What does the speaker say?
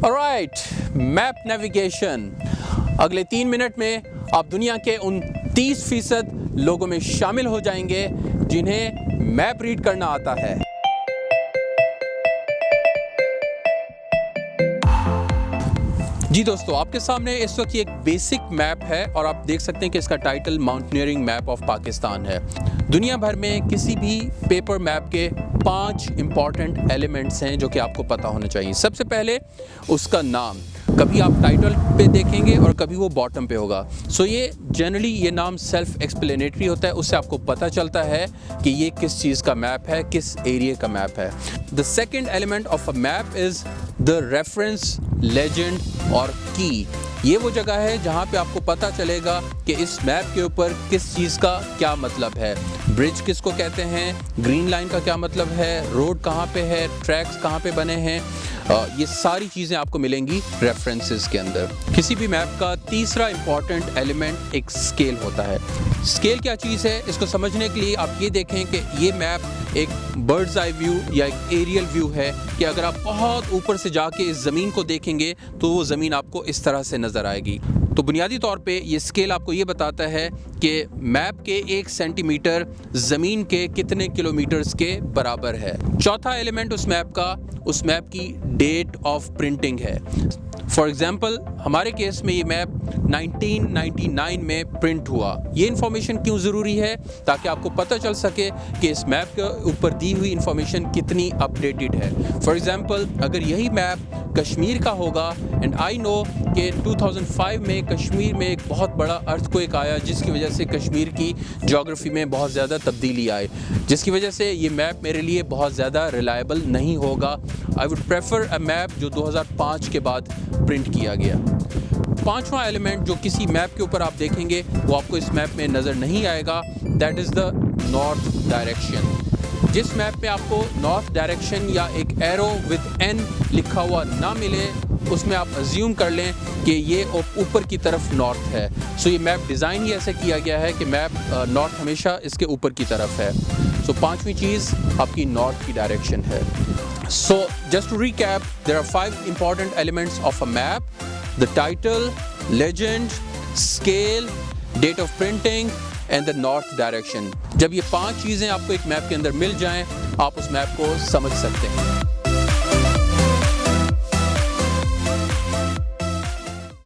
Alright, map navigation. अगले 3 minute में आप दुनिया के उन 30% लोगों में शामिल हो जाएंगे जिन्हें मैप रीड करना आता है। जी दोस्तों, आपके सामने इस वक्त ये एक बेसिक मैप है और आप देख सकते हैं कि इसका title mountaineering map of Pakistan है। दुनिया भर में किसी भी पेपर मैप के 5 इंपॉर्टेंट एलिमेंट्स हैं जो कि आपको पता होना चाहिए। सबसे पहले उसका नाम, कभी आप टाइटल पे देखेंगे और कभी वो बॉटम पे होगा। सो ये जनरली ये नाम सेल्फ एक्सप्लेनेटरी होता है, उससे आपको पता चलता है कि ये किस चीज़ का मैप है, किस एरिया का मैप है। The second element of a map is the reference, legend और की। ये वो जगह है जहाँ पे आपको पता चलेगा कि इस मैप के ऊपर किस चीज़ का क्या मतलब है। ब्रिज किसको कहते हैं, ग्रीन लाइन का क्या मतलब है, रोड कहाँ पे है, ट्रैक्स कहाँ पे बने हैं, ये सारी चीज़ें आपको मिलेंगी रेफरेंसेस के अंदर। किसी भी मैप का तीसरा इंपॉर्टेंट एलिमेंट एक स्केल होता है। स्केल क्या चीज़ है, इसको समझने के लिए आप ये देखें कि ये मैप एक बर्ड्स आई व्यू या एक एरियल व्यू है कि अगर आप बहुत ऊपर से जाके इस ज़मीन को देखेंगे तो वो ज़मीन आपको इस तरह से नज़र आएगी। तो बुनियादी तौर पे ये स्केल आपको ये बताता है कि मैप के 1 सेंटीमीटर ज़मीन के कितने किलोमीटर्स के बराबर है। चौथा एलिमेंट उस मैप की डेट ऑफ प्रिंटिंग है। फॉर एग्जाम्पल, हमारे केस में ये मैप 1999 में प्रिंट हुआ। ये इन्फॉर्मेशन क्यों ज़रूरी है? ताकि आपको पता चल सके कि इस मैप के ऊपर दी हुई इन्फॉर्मेशन कितनी अपडेटेड है। फॉर एग्जाम्पल, अगर यही मैप कश्मीर का होगा एंड आई नो कि 2005 में कश्मीर में एक बहुत बड़ा अर्थक्वेक आया जिसकी वजह से कश्मीर की ज्योग्राफी में बहुत ज़्यादा तब्दीली आई, जिसकी वजह से ये मैप मेरे लिए बहुत ज़्यादा रिलायबल नहीं होगा। I would prefer a map जो 2005 के बाद प्रिंट किया गया। 5वां एलिमेंट जो किसी मैप के ऊपर आप देखेंगे वो आपको इस मैप में नज़र नहीं आएगा, that is the north direction. जिस मैप में आपको नॉर्थ डायरेक्शन या एक एरो विद एन लिखा हुआ ना मिले, उसमें आप अज्यूम कर लें कि ये ऊपर की तरफ नॉर्थ है। सो ये मैप डिज़ाइन ही ऐसे किया गया है कि मैप नॉर्थ हमेशा इसके ऊपर की तरफ है। सो 5वीं चीज़ आपकी नॉर्थ की डायरेक्शन है। So just to recap, there are 5 important elements of a map: the title, legend, scale, date of printing and the north direction. जब ये 5 चीज़ें आपको एक मैप के अंदर मिल जाएं, आप उस मैप को समझ सकते हैं।